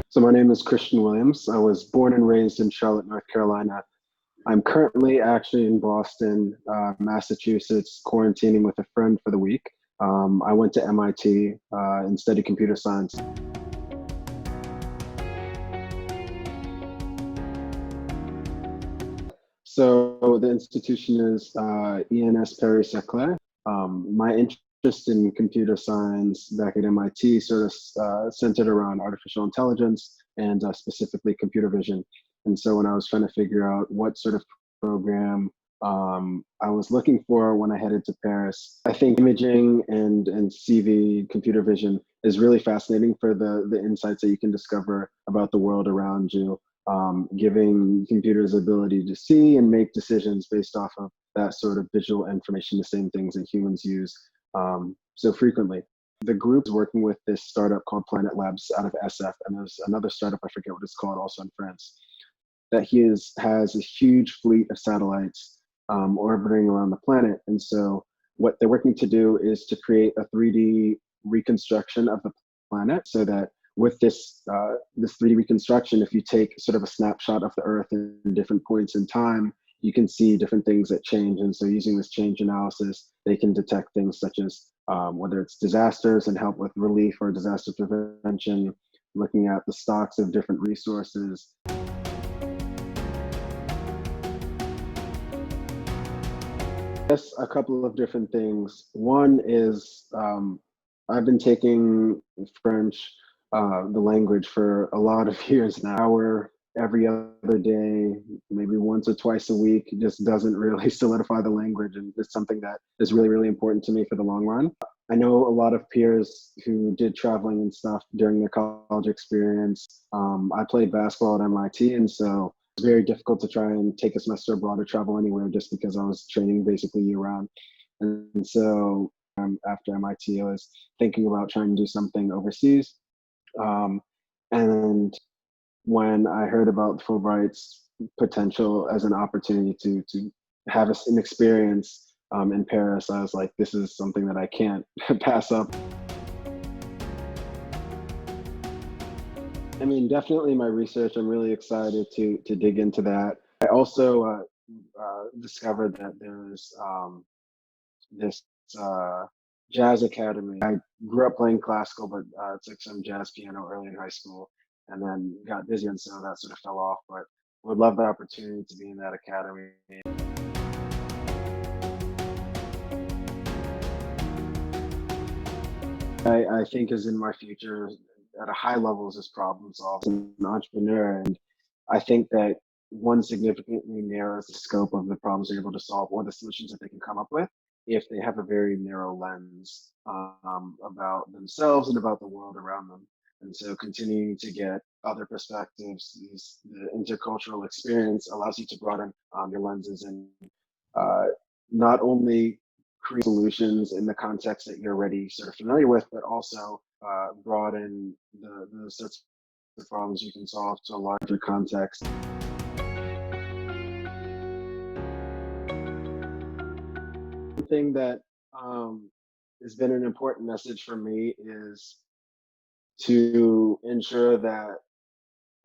So my name is Christian Williams. I was born and raised in Charlotte, North Carolina. I'm currently actually in Boston, Massachusetts, quarantining with a friend for the week. I went to MIT and studied computer science. So the institution is ENS Paris-Saclay. My interest in computer science back at MIT sort of centered around artificial intelligence and specifically computer vision. And so when I was trying to figure out what sort of program I was looking for when I headed to Paris, I think imaging and CV, computer vision, is really fascinating for the insights that you can discover about the world around you, giving computers the ability to see and make decisions based off of that sort of visual information, the same things that humans use so frequently. The group's working with this startup called Planet Labs out of SF, and there's another startup, I forget what it's called, also in France, that has a huge fleet of satellites orbiting around the planet. And so what they're working to do is to create a 3D reconstruction of the planet, so that with this 3D reconstruction, if you take sort of a snapshot of the Earth in different points in time, you can see different things that change. And so using this change analysis, they can detect things such as whether it's disasters and help with relief or disaster prevention, looking at the stocks of different resources. Yes, a couple of different things. One is I've been taking French, the language, for a lot of years now. Hour every other day, maybe once or twice a week, just doesn't really solidify the language, and it's something that is really, really important to me for the long run. I know a lot of peers who did traveling and stuff during their college experience. I played basketball at MIT, and so it's very difficult to try and take a semester abroad or travel anywhere just because I was training basically year round. And so after MIT, I was thinking about trying to do something overseas. And when I heard about Fulbright's potential as an opportunity to have an experience in Paris, I was like, this is something that I can't pass up. I mean, definitely my research. I'm really excited to dig into that. I also discovered that there's this jazz academy. I grew up playing classical, but took some jazz piano early in high school, and then got busy, and so that sort of fell off. But would love the opportunity to be in that academy. I think is in my future at a high level is just problem solving, an entrepreneur. And I think that one significantly narrows the scope of the problems they're able to solve or the solutions that they can come up with if they have a very narrow lens about themselves and about the world around them. And so continuing to get other perspectives, the intercultural experience allows you to broaden your lenses and not only create solutions in the context that you're already sort of familiar with, but also broaden the sorts of problems you can solve to a larger context. The thing that has been an important message for me is to ensure that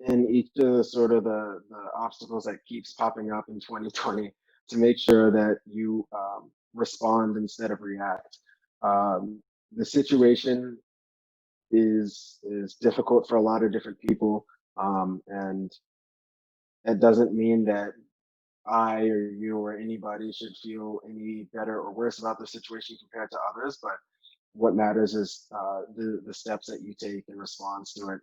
in each of the sort of the obstacles that keeps popping up in 2020, to make sure that you respond instead of react. The situation is difficult for a lot of different people, and that doesn't mean that I or you or anybody should feel any better or worse about the situation compared to others. But what matters is the steps that you take in response to it.